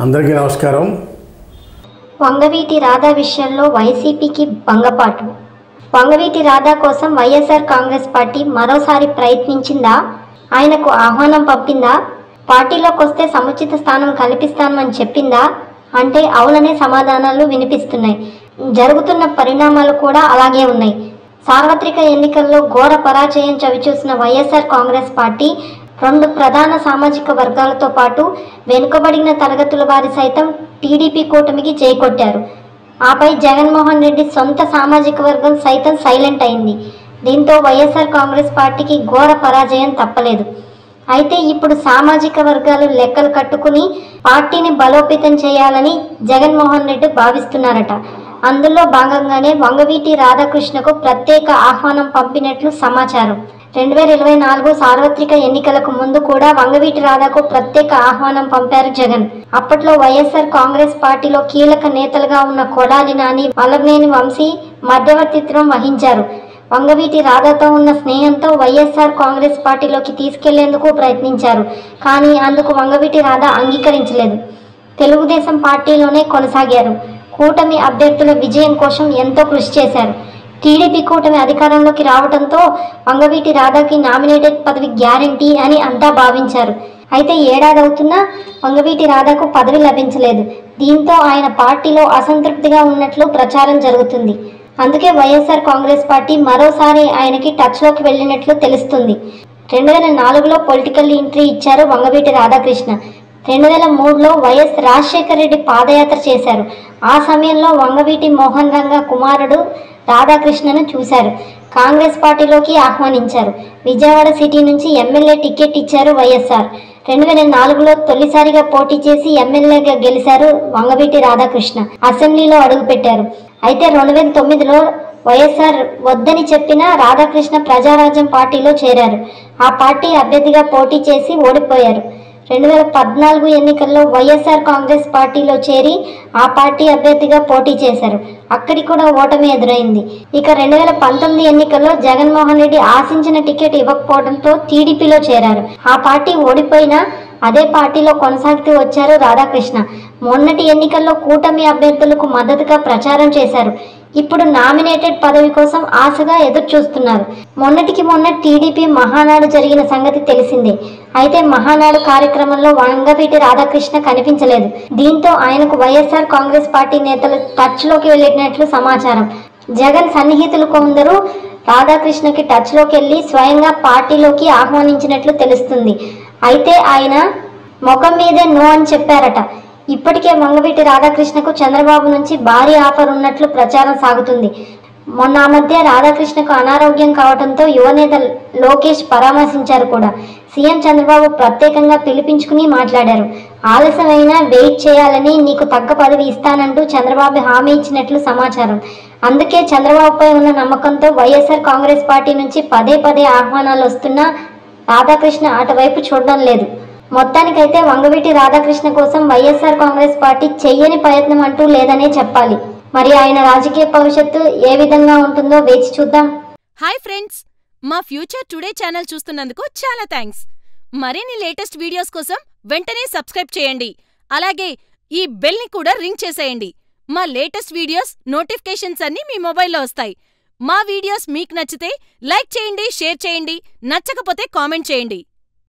అందరికీ నమస్కారం. వంగవీటి రాధా విషయంలో వైసీపీకి భంగపాటు. వంగవీటి రాధా కోసం వైఎస్ఆర్ కాంగ్రెస్ పార్టీ మరోసారి ప్రయత్నించిందా? ఆయనకు ఆహ్వానం పంపిందా? పార్టీలోకి వస్తే సముచిత స్థానం కల్పిస్తామని చెప్పిందా అంటే అవుననే సమాధానాలు వినిపిస్తున్నాయి. జరుగుతున్న పరిణామాలు కూడా అలాగే ఉన్నాయి. సార్వత్రిక ఎన్నికల్లో ఘోర పరాజయం చవిచూసిన వైఎస్ఆర్ కాంగ్రెస్ పార్టీ రెండు ప్రధాన సామాజిక వర్గాలతో పాటు వెనుకబడిన తరగతుల వారి సైతం టీడీపీ కూటమికి చేకొట్టారు. ఆపై జగన్మోహన్ రెడ్డి సొంత సామాజిక వర్గం సైతం సైలెంట్ అయింది. దీంతో వైఎస్ఆర్ కాంగ్రెస్ పార్టీకి ఘోర పరాజయం తప్పలేదు. అయితే ఇప్పుడు సామాజిక వర్గాలు లెక్కలు కట్టుకుని పార్టీని బలోపేతం చేయాలని జగన్మోహన్ రెడ్డి భావిస్తున్నారట. అందులో భాగంగానే వంగవీటి రాధాకృష్ణకు ప్రత్యేక ఆహ్వానం పంపినట్లు సమాచారం. 2024 సార్వత్రిక ఎన్నికలకు ముందు కూడా వంగవీటి రాధాకు ప్రత్యేక ఆహ్వానం పంపారు జగన్. అప్పట్లో వైఎస్ఆర్ కాంగ్రెస్ పార్టీలో కీలక నేతలుగా ఉన్న కొడాలి నాని, వల్లభనేని వంశీ మధ్యవర్తిత్వం వహించారు. వంగవీటి రాధాతో ఉన్న స్నేహంతో వైఎస్ఆర్ కాంగ్రెస్ పార్టీలోకి తీసుకెళ్లేందుకు ప్రయత్నించారు. కానీ అందుకు వంగవీటి రాధా అంగీకరించలేదు. తెలుగుదేశం పార్టీలోనే కొనసాగారు. కూటమి అభ్యర్థుల విజయం కోసం ఎంతో కృషి చేశారు. టీడీపీ కూటమి అధికారంలోకి రావడంతో వంగవీటి రాధాకి నామినేటెడ్ పదవి గ్యారంటీ అని అంతా భావించారు. అయితే ఏడాది అవుతున్నా వంగవీటి రాధాకు పదవి లభించలేదు. దీంతో ఆయన పార్టీలో అసంతృప్తిగా ఉన్నట్లు ప్రచారం జరుగుతుంది. అందుకే వైఎస్ఆర్ కాంగ్రెస్ పార్టీ మరోసారి ఆయనకి టచ్లోకి వెళ్ళినట్లు తెలుస్తుంది. 2004లో పొలిటికల్ ఎంట్రీ ఇచ్చారు వంగవీటి రాధాకృష్ణ. 2003లో వైఎస్ రాజశేఖర రెడ్డి పాదయాత్ర చేశారు. ఆ సమయంలో వంగవీటి మోహన్ రంగా కుమారుడు రాధాకృష్ణను చూశారు. కాంగ్రెస్ పార్టీలోకి ఆహ్వానించారు. విజయవాడ సిటీ నుంచి ఎమ్మెల్యే టికెట్ ఇచ్చారు వైఎస్ఆర్. 2004లో తొలిసారిగా పోటీ చేసి ఎమ్మెల్యేగా గెలిచారు వంగవీటి రాధాకృష్ణ. అసెంబ్లీలో అడుగుపెట్టారు. అయితే 2009లో వైఎస్ఆర్ వద్దని చెప్పిన రాధాకృష్ణ ప్రజారాజ్యం పార్టీలో చేరారు. ఆ పార్టీ అభ్యర్థిగా పోటీ చేసి ఓడిపోయారు. 2014 ఎన్నికల్లో వైఎస్ఆర్ కాంగ్రెస్ పార్టీలో చేరి ఆ పార్టీ అభ్యర్థిగా పోటీ చేశారు. అక్కడి కూడా ఓటమి ఎదురైంది. ఇక 2019 ఎన్నికల్లో జగన్మోహన్ రెడ్డి ఆశించిన టికెట్ ఇవ్వకపోవడంతో టీడీపీలో చేరారు. ఆ పార్టీ ఓడిపోయినా అదే పార్టీలో కొనసాగుతూ వచ్చారు రాధాకృష్ణ. మొన్నటి ఎన్నికల్లో కూటమి అభ్యర్థులకు మద్దతుగా ప్రచారం చేశారు. ఇప్పుడు నామినేటెడ్ పదవి కోసం ఆశగా ఎదురు చూస్తున్నారు. మొన్నటికి మొన్న టీడీపీ మహానాడు జరిగిన సంగతి తెలిసిందే. అయితే మహానాడు కార్యక్రమంలో వంగవీటి రాధాకృష్ణ కనిపించలేదు. దీంతో ఆయనకు వైఎస్ఆర్ కాంగ్రెస్ పార్టీ నేతలు టచ్లోకి వెళ్ళినట్లు సమాచారం. జగన్ సన్నిహితులు కొందరు రాధాకృష్ణకి టచ్లోకి వెళ్ళి స్వయంగా పార్టీలోకి ఆహ్వానించినట్లు తెలుస్తుంది. అయితే ఆయన ముఖం మీదే నో అని చెప్పారట. ఇప్పటికే వంగవీటి రాధాకృష్ణకు చంద్రబాబు నుంచి భారీ ఆఫర్ ఉన్నట్లు ప్రచారం సాగుతుంది. మొన్న మధ్య రాధాకృష్ణకు అనారోగ్యం కావడంతో యువనేత లోకేష్ పరామర్శించారు కూడా. సీఎం చంద్రబాబు ప్రత్యేకంగా పిలిపించుకుని మాట్లాడారు. ఆలస్యమైనా వెయిట్ చేయాలని, నీకు తగ్గ పదవి ఇస్తానంటూ చంద్రబాబు హామీ ఇచ్చినట్లు సమాచారం. అందుకే చంద్రబాబుపై ఉన్న నమ్మకంతో వైఎస్ఆర్ కాంగ్రెస్ పార్టీ నుంచి పదే పదే ఆహ్వానాలు వస్తున్నా రాధాకృష్ణ అటువైపు చూడడం లేదు. మొత్తానికైతే వంగవీటి రాధాకృష్ణ కోసం వైఎస్ఆర్ కాంగ్రెస్ పార్టీ చెయ్యని ప్రయత్నం అంటూ లేదనే చెప్పాలి. మరి ఆయన రాజకీయ భవిష్యత్తు ఏ విధంగా ఉంటుందో వేచి చూద్దాం. హాయ్ ఫ్రెండ్స్, మా ఫ్యూచర్ టుడే ఛానల్ చూస్తున్నందుకు చాలా థ్యాంక్స్. మరిన్ని లేటెస్ట్ వీడియోస్ కోసం వెంటనే సబ్స్క్రైబ్ చేయండి. అలాగే ఈ బెల్ ని కూడా రింగ్ చేసేయండి. మా లేటెస్ట్ వీడియోస్ నోటిఫికేషన్స్ అన్నీ మీ మొబైల్లో వస్తాయి. మా వీడియోస్ మీకు నచ్చితే లైక్ చేయండి, షేర్ చేయండి, నచ్చకపోతే కామెంట్ చేయండి.